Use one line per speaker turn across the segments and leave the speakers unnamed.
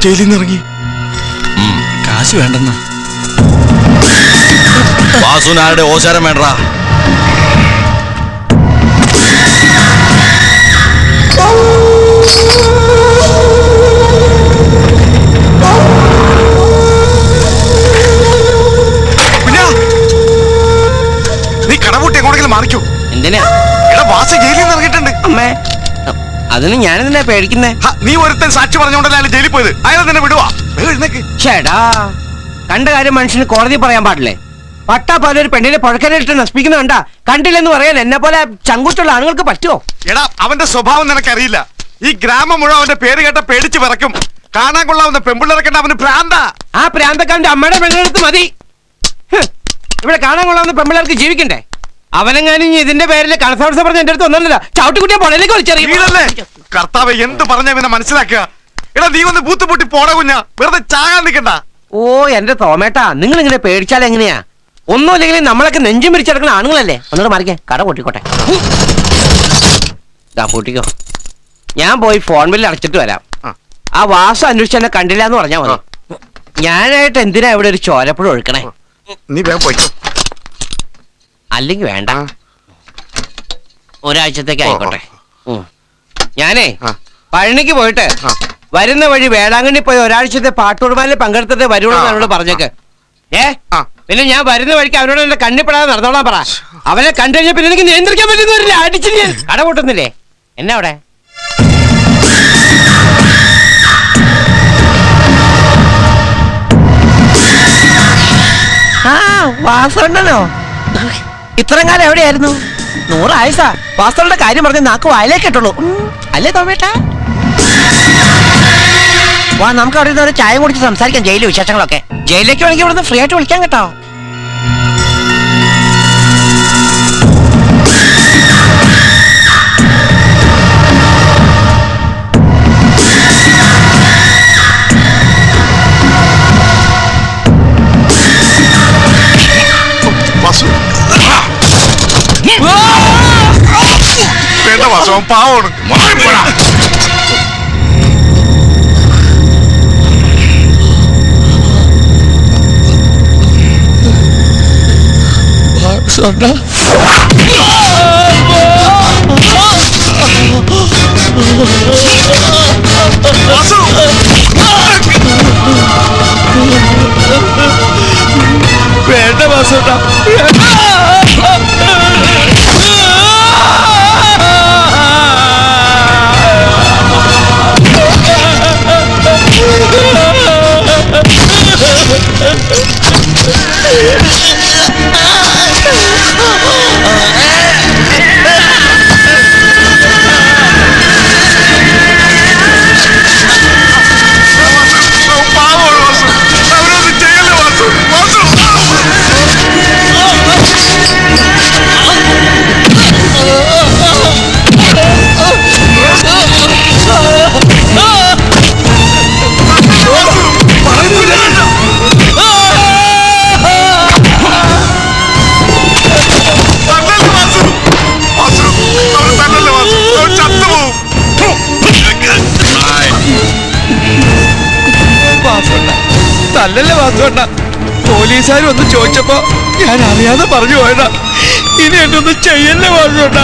ജയിലിൽ നിന്ന് ഇറങ്ങി.
കാശ് വേണ്ടെന്ന
വാസുനാരുടെ ഓശാരം വേണ്ട.
നീ കടപൂട്ടി എങ്ങോട്ടെങ്കിലും മാറിക്കൂ.
എന്തിനാ?
എടാ വാസ ജയിലിൽ നിന്ന് ഇറങ്ങിയിട്ടുണ്ട്.
അമ്മേ, അതിന് ഞാനെന്തിനാ പേടിക്കുന്നേ?
നീ ഒരുത്തൻ സാക്ഷി പറഞ്ഞോണ്ടല്ലേ അയാൾ ജയിലിൽ പോയത്. അയാളെ തന്നെ വിടുവാ.
ചേടാ, കണ്ട കാര്യം മനുഷ്യന് കോടതി പറയാൻ പാടില്ലേ? പട്ടാ പോലെ ഒരു പെണ്ണിനെ പുഴക്കരയിട്ട് നശിപ്പിക്കുന്ന കണ്ടാ കണ്ടില്ലെന്ന് പറയാൻ എന്നെ പോലെ ചങ്കുറ്റുള്ള ആണുങ്ങൾക്ക് പറ്റുമോ?
എടാ അവന്റെ സ്വഭാവം നിനക്കറിയില്ല. ഈ ഗ്രാമം മുഴുവൻ അവന്റെ പേര് കേട്ട പേടിച്ച് വിറക്കും. കാണാൻ കൊള്ളാവുന്ന പെമ്പിള്ളേരൊക്കെ അവന് പ്രാന്താ.
ആ പ്രാന്തക്കാരന്റെ അമ്മയുടെ പെണ്ണെടുത്ത് മതി. ഇവിടെ കാണാൻ കൊള്ളാവുന്ന പെമ്പിള്ളേർക്ക് ജീവിക്കണ്ടേ? അവനെങ്ങാനും ഇതിന്റെ പേരിൽ കണസാവസ്ഥ പറഞ്ഞ എന്റെ അടുത്ത് ഒന്നല്ല ചവിട്ടുകുട്ടിയെ പൊളയിലേക്ക് വലിച്ചെറിയുന്നല്ലേ.
കർത്താവ് എന്ത് പറഞ്ഞ ഇവനെ മനസ്സിലാക്കുക. എടാ നീ ഒന്ന് ബൂത്ത് പൊട്ടി പോട കുഞ്ഞ, വെറുതെ ചാകാൻ നിൽക്കണ്ട.
ഓ എന്റെ തോമേട്ടാ, നിങ്ങൾ ഇങ്ങനെ പേടിച്ചാൽ എങ്ങനെയാ? ഒന്നുമില്ലെങ്കിൽ നമ്മളൊക്കെ നെഞ്ചും പിരിച്ചെടുക്കുന്ന ആണുങ്ങളല്ലേ. ഒന്നുകൂടെ മാറിക്കേ, കട പൊട്ടിക്കോട്ടെ. പൊട്ടിക്കോ. ഞാൻ പോയി ഫോൺ ബില്ല് അടച്ചിട്ട് വരാം. ആ വാസു അന്വേഷിച്ച് എന്നെ കണ്ടില്ല എന്ന് പറഞ്ഞാൽ മതി. ഞാനായിട്ട് എന്തിനാ ഇവിടെ ഒരു ചോരപ്പുഴ ഒഴുക്കണേ?
നീ വേഗം പോയിക്കോ.
അല്ലെങ്കിൽ വേണ്ട, ഒരാഴ്ചത്തേക്ക് ആയിക്കോട്ടെ. ഞാനേ പഴനിക്ക് പോയിട്ട് വരുന്ന വഴി വേളാങ്കണ്ണി പോയി ഒരാഴ്ചത്തെ പാട്ടുകുർബാനിൽ പങ്കെടുത്തത് വരുള്ളൂ എന്നോട് പറഞ്ഞേക്ക്. പിന്നെ ഞാൻ വരുന്ന വഴിക്ക് അവനോട് എന്റെ കണ്ണിപ്പെടാതെ നടന്നോളാൻ പറ. അവനെ കണ്ടു കഴിഞ്ഞാൽ പിന്നെ എനിക്ക് നിയന്ത്രിക്കാൻ പറ്റുന്നില്ല. അടിച്ചു ഞാൻ കട പൊട്ടുന്നില്ലേ എന്നാ അവിടെ? വാസണ്ടല്ലോ, ഇത്രയും കാലം എവിടെയായിരുന്നു? 100 ആയുസാ. വാസ്തവന്റെ കാര്യം പറഞ്ഞ് നാക്ക് വായിലേക്ക് ഇട്ടുള്ളൂ അല്ലേ തോമേട്ടാ? വാ, നമുക്ക് അവിടെ ഒരു ചായ കുടിച്ച് സംസാരിക്കാം. ജയിലിലെ വിശേഷങ്ങളൊക്കെ. ജയിലിലേക്ക് വേണമെങ്കിൽ ഇവിടുന്ന് ഫ്രീ ആയിട്ട് വിളിക്കാൻ കേട്ടോ.
വേണ്ട വാസു, പാവമാണ്.
വേണ്ട വാസുണ്ട. തല്ലല്ലേ വാസുവേണ്ട. പോലീസുകാർ ഒന്ന് ചോദിച്ചപ്പോ ഞാൻ അറിയാതെ പറഞ്ഞു പോയണ്ട. ഇനി എന്നെ ഒന്ന് ചെയ്യല്ലേ വാസുവേണ്ട.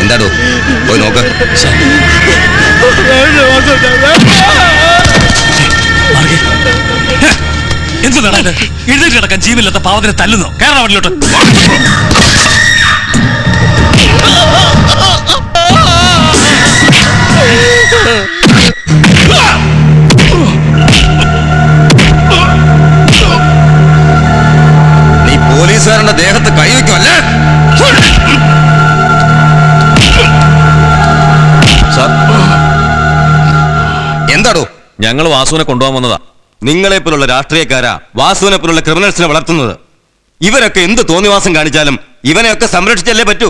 എന്താടോ പോയി നോക്ക്.
എന്ത് നടന്നത്? എഴുന്നേറ്റ് കിടക്കാൻ ജീവനില്ലാത്ത പാവത്തിനെ തല്ലുന്നു. കേരള വണ്ടിലോട്ട്.
നീ പോലീസുകാരന്റെ ദേഹത്ത് കൈവയ്ക്കുമല്ലേ? എന്താടോ?
ഞങ്ങൾ വാസുവിനെ കൊണ്ടുപോകാൻ വന്നതാ.
നിങ്ങളെപ്പോലുള്ള രാഷ്ട്രീയക്കാരാ വാസുവിനെ പോലുള്ള ക്രിമിനൽസിനെ വളർത്തുന്നത്. ഇവരൊക്കെ എന്ത് തോന്നിവാസം കാണിച്ചാലും ഇവനെയൊക്കെ സംരക്ഷിച്ചല്ലേ പറ്റൂ.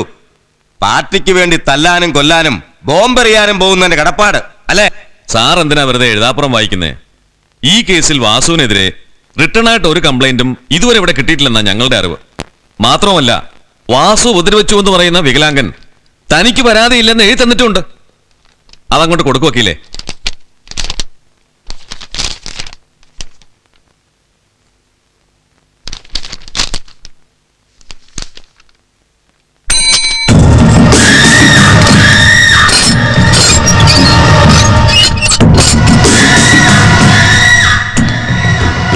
പാർട്ടിക്ക് വേണ്ടി തല്ലാനും കൊല്ലാനും ബോംബെറിയാനും പോകുന്നതിന്റെ കടപ്പാട് അല്ലേ?
സാർ എന്തിനാ വെറുതെ എഴുതാപ്പുറം വായിക്കുന്നേ? ഈ കേസിൽ വാസുവിനെതിരെ റിട്ടേൺ ആയിട്ട് ഒരു കംപ്ലൈന്റും ഇതുവരെ ഇവിടെ കിട്ടിയിട്ടില്ലെന്നാ ഞങ്ങളുടെ അറിവ്. മാത്രമല്ല, വാസു ഉപദ്രവിച്ചു എന്ന് പറയുന്ന വികലാംഗൻ തനിക്ക് പരാതിയില്ലെന്ന് എഴുതി തന്നിട്ടുണ്ട്. അതങ്ങോട്ട് കൊടുക്കു വക്കീലേ.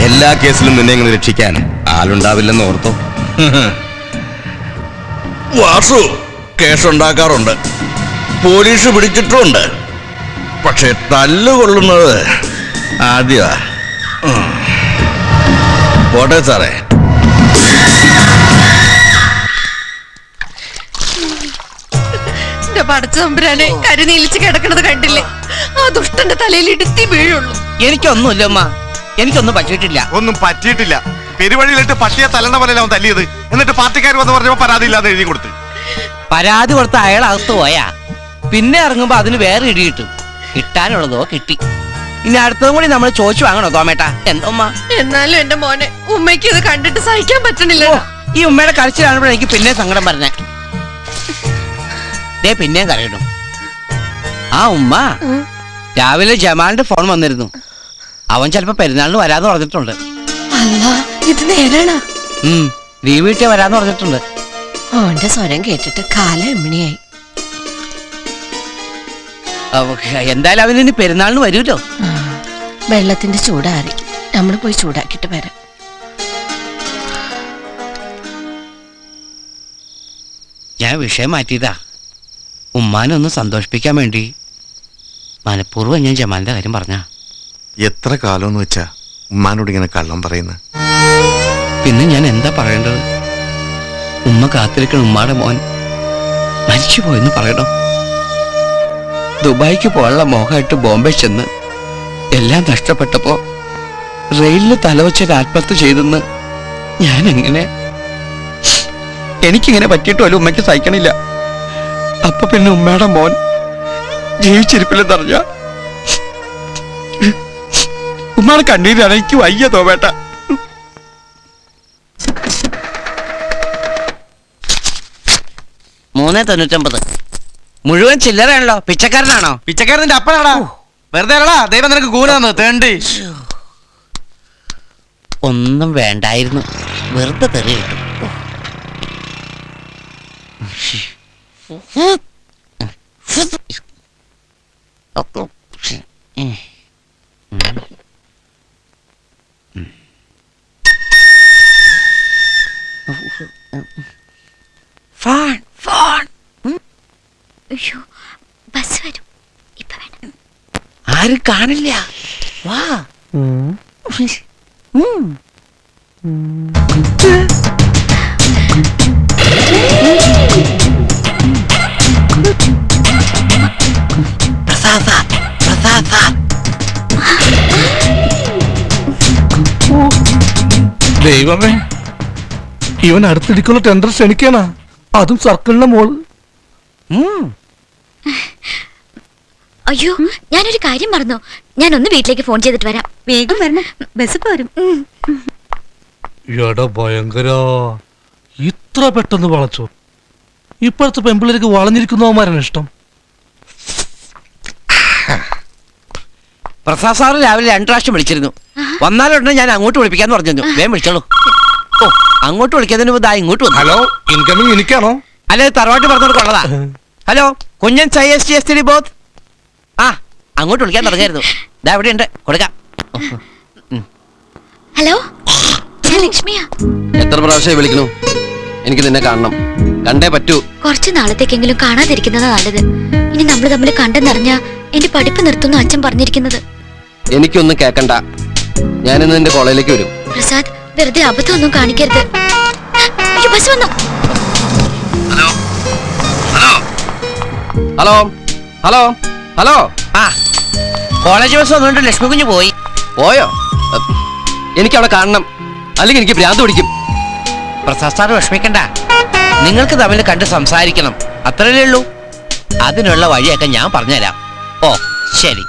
എല്ലാ കേസിലും നിന്നെ ഇങ്ങനെ രക്ഷിക്കാൻ ആളുണ്ടാവില്ലെന്ന് ഓർത്തോ?
വാസു കേസുണ്ടാക്കാറുണ്ട്, പോലീസ് പിടിച്ചിട്ടുമുണ്ട്. പക്ഷെ തല്ലുകൊള്ളുന്നത് ആദ്യമാ. പോട്ടെ സാറേ.
പടച്ചമ്പുരാനെ കരുനീലിച്ച് കിടക്കണത് കണ്ടില്ലേ? ആ ദുഷ്ടന്റെ തലയിൽ ഇടുത്തി വീഴുള്ളൂ.
എനിക്കൊന്നുമില്ല അമ്മ, എനിക്കൊന്നും പറ്റിയിട്ടില്ല.
ഒന്നും പറ്റിയിട്ടില്ല. പെരുവഴിയിലിട്ട് പട്ടിയെ തല്ലണ പോലെയല്ല അവൻ തല്ലിയത്. എന്നിട്ട് പാർട്ടിക്കാർ വന്ന് പറഞ്ഞപ്പോ പരാതി ഇല്ലാതെ എഴുതി കൊടുത്ത്.
പരാതി കൊടുത്ത അയാൾ അകത്ത് പോയാ പിന്നെ ഇറങ്ങുമ്പോ അതിന് വേറെ ഇടി കിട്ടും. കിട്ടാനുള്ളതോ കിട്ടി. ഇനി അടുത്തതും കൂടി നമ്മൾ ചോദിച്ചു വാങ്ങണോ തോമേട്ടാ? എന്തോമ്മ?
എന്നാലും എന്റെ മോനെ ഉമ്മയ്ക്ക് ഇത് കണ്ടിട്ട് സഹിക്കാൻ പറ്റണില്ല.
ഈ ഉമ്മയുടെ കരച്ചിലാണപ്പോൾ എനിക്ക് പിന്നെ സങ്കടം പറഞ്ഞേ. ദേ പിന്നെയും കരയണം. ആ ഉമ്മ രാവിലെ ജമാലിന്റെ ഫോൺ വന്നിരുന്നു. അവൻ ചിലപ്പോ പെരുന്നാളിന് വരാന്ന് പറഞ്ഞിട്ടുണ്ട്.
അല്ല, ഇത് നേരാണ്.
നീ വീട്ടിൽ വരാന്ന് പറഞ്ഞിട്ടുണ്ട്.
ഓന്റെ സ്വരം കേട്ടിട്ട് കാലം എമ്മിണിയായി.
എന്തായാലും അവന് പെരുന്നാളിന് വരൂല്ലോ.
വെള്ളത്തിന്റെ ചൂടാറി, നമ്മൾ പോയി ചൂടാക്കിട്ട് വരാം.
ഞാൻ വിഷയം മാറ്റിയതാ. ഉമ്മാനൊന്ന് സന്തോഷിപ്പിക്കാൻ വേണ്ടി മനഃപൂർവ്വം ഞാൻ ജമാലിന്റെ കാര്യം പറഞ്ഞ.
എത്ര കാലമെന്ന് വെച്ചാ ഉമ്മാനോട് ഇങ്ങനെ കള്ളം പറയുന്നത്?
പിന്നെ ഞാൻ എന്താ പറയേണ്ടത്? ഉമ്മ കാത്തിരിക്കണ ഉമ്മാടെ മോൻ മരിച്ചുപോയെന്ന് പറയണം. ദുബായിക്ക് പോകാനുള്ള മോഹമായിട്ട് ബോംബെ ചെന്ന് എല്ലാം നഷ്ടപ്പെട്ടപ്പോ റെയിലിൽ തലവച്ചൊരു ആത്മഹത്യ ചെയ്തെന്ന് ഞാൻ എങ്ങനെ? എനിക്കിങ്ങനെ പറ്റിയിട്ടുമല്ലോ ഉമ്മയ്ക്ക് സഹിക്കണില്ല. അപ്പൊ പിന്നെ ഉമ്മയുടെ മോൻ ജീവിച്ചിരിപ്പില്ലെന്നറിഞ്ഞ ഉമ്മാടെ കണ്ണീരാണ്. എനിക്ക് വയ്യ തോവേട്ട. 399 മുഴുവൻ ചില്ലറയാണല്ലോ. പിച്ചക്കാരനാണോ?
പിച്ചക്കാരന്റെ അപ്പനാടാ. വെറുതെ ദൈവം നിനക്ക് കൂലാന്ന് തേണ്ടി.
ഒന്നും വേണ്ടായിരുന്നു, വെറുതെ തെറി കിട്ടും.
അയ്യോ, ബസ് വരും. ഇപ്പൊ വേണം.
ആരും കാണില്ല. വാ.
ദൈവമേ, ഇവൻ അടുത്തിടിക്കുള്ള ടെൻഡർ ക്ഷണിക്കാനാ, അതും സർക്കിളിന്റെ മോള്.
അയ്യോ, ഞാനൊരു കാര്യം മറന്നു. ഞാൻ ഒന്ന് വീട്ടിലേക്ക് ഫോൺ ചെയ്തിട്ട് വരാം. വേഗം വരണം, ബസ് പോരും.
എടാ ഭയങ്കര, ഇത്ര പെട്ടെന്ന് വളച്ചോ? ഇപ്പോഴത്തെ പെമ്പിള്ളേർക്ക് വളഞ്ഞിരിക്കുന്നവന്മാരാണ് ഇഷ്ടം.
പ്രസാദ് സാറ് രാവിലെ 2 പ്രാവശ്യം വിളിച്ചിരുന്നു. വന്നാലുടനെ ഞാൻ അങ്ങോട്ട് വിളിപ്പിക്കാന്ന് പറഞ്ഞു. വേഗം വിളിച്ചോളൂ. ഓ, അങ്ങോട്ട് വിളിക്കുന്നതിന് മുമ്പ് ഇങ്ങോട്ട് വന്നു.
ഹലോ, ഇൻകമിങ് എനിക്കാണോ?
അല്ലെ തറവാട്ട് പറഞ്ഞോടുള്ളതാ. ഹലോ, കുഞ്ഞൻ SISTSD ബോത്ത്. ആ, അങ്ങോട്ട് വിളിക്കാൻ തുടങ്ങിയായിരുന്നു. ഇതാ ഇവിടെ ഉണ്ട്, കൊടുക്കാം.
ഹലോ, ഞാൻ ലക്ഷ്മിയാ.
എത്ര പ്രാവശ്യം വിളിക്കണു? എനിക്ക് നിന്നെ കാണണം, കണ്ടേ പറ്റൂ.
കുറച്ചു നാളത്തേക്കെങ്കിലും കാണാതിരിക്കുന്നതാ നല്ലത്. ഇനി നമ്മൾ തമ്മിൽ കണ്ടെന്നറിഞ്ഞ എന്റെ പഠിപ്പ് നിർത്തുന്നു അച്ഛൻ പറഞ്ഞിരിക്കുന്നത്.
എനിക്കൊന്നും കേക്കണ്ട. ഞാനിന്ന് നിന്റെ കോളേജിലേക്ക് വരും.
പ്രസാദ്, വെറുതെ അബദ്ധമൊന്നും കാണിക്കരുത്. അയ്യോ, ബസ് വന്നു.
Hello hello hello. ആ, കോളേജ് ബസ് വന്നുകൊണ്ട് ലക്ഷ്മി കുഞ്ഞ് പോയോ? എനിക്ക് അവിടെ കാണണം, അല്ലെങ്കിൽ എനിക്ക് ഭ്രാന്ത് പിടിക്കും. പ്രസാദ് സാറ് വിഷമിക്കണ്ട. നിങ്ങൾക്ക് തമ്മിൽ കണ്ട് സംസാരിക്കണം, അത്രയല്ലേ ഉള്ളൂ. അതിനുള്ള വഴിയൊക്കെ ഞാൻ പറഞ്ഞുതരാം. ഓ ശരി.